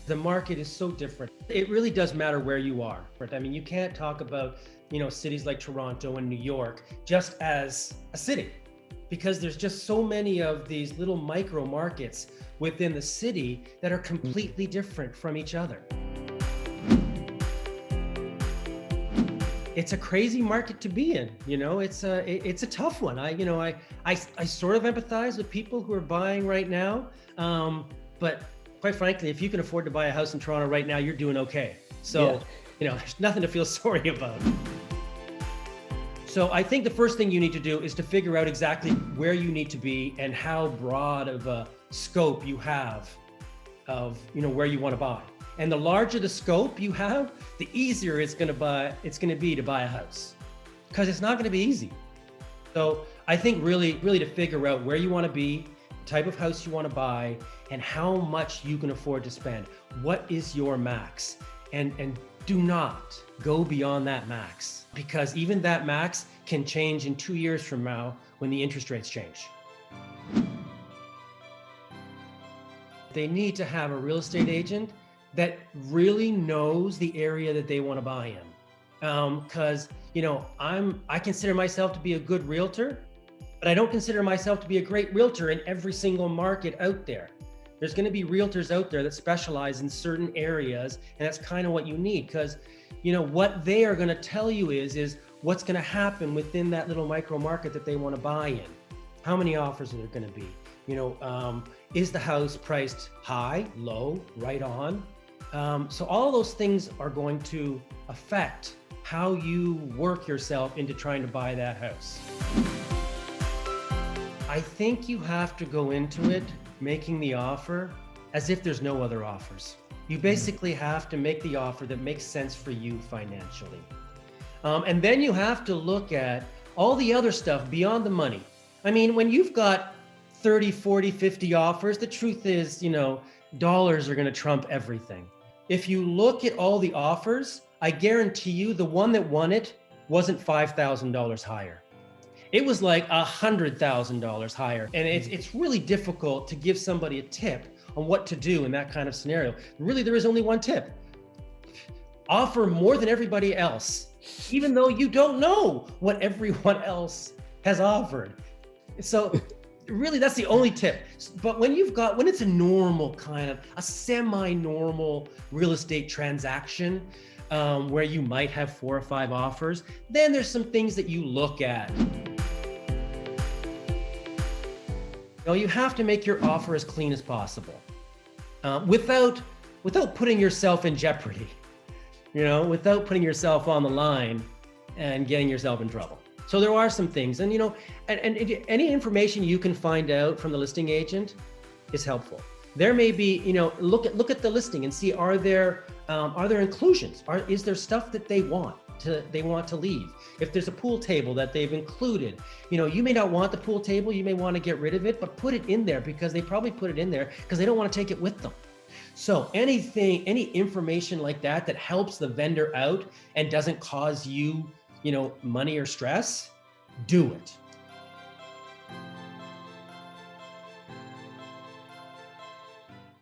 The market is so different. It really does matter where you are. I mean, you can't talk about, cities like Toronto and New York just as a city, because there's just so many of these little micro markets within the city that are completely different from each other. It's a crazy market to be in. It's a tough one. I sort of empathize with people who are buying right now, but quite frankly, if you can afford to buy a house in Toronto right now, you're doing okay. So, there's nothing to feel sorry about. So I think the first thing you need to do is to figure out exactly where you need to be and how broad of a scope you have of, where you want to buy. And the larger the scope you have, the easier it's going to be to buy a house, because it's not going to be easy. So I think really to figure out where you want to be, type of house you want to buy, and how much you can afford to spend. What is your max? And do not go beyond that max, because even that max can change in 2 years from now when the interest rates change. They need to have a real estate agent that really knows the area that they want to buy in. Because, I consider myself to be a good realtor, but I don't consider myself to be a great realtor in every single market out there. There's going to be realtors out there that specialize in certain areas, and that's kind of what you need, because what they are going to tell you is what's going to happen within that little micro market that they want to buy in. How many offers are there going to be? Is the house priced high, low, right on? So all those things are going to affect how you work yourself into trying to buy that house. I think you have to go into it making the offer as if there's no other offers. You basically have to make the offer that makes sense for you financially. And then you have to look at all the other stuff beyond the money. I mean, when you've got 30, 40, 50 offers, the truth is, dollars are going to trump everything. If you look at all the offers, I guarantee you the one that won it wasn't $5,000 higher. It was like $100,000 higher. And it's really difficult to give somebody a tip on what to do in that kind of scenario. Really, there is only one tip. Offer more than everybody else, even though you don't know what everyone else has offered. So really, that's the only tip. But when it's a normal kind of, a semi-normal real estate transaction, where you might have 4 or 5 offers, then there's some things that you look at. You have to make your offer as clean as possible, without putting yourself in jeopardy, without putting yourself on the line and getting yourself in trouble. So there are some things, and and any information you can find out from the listing agent is helpful. There may be, look at the listing and see, are there inclusions? Is there stuff that they want to leave? If there's a pool table that they've included, you may not want the pool table, you may want to get rid of it, but put it in there, because they probably put it in there because they don't want to take it with them. So any information like that helps the vendor out and doesn't cause you, money or stress, do it.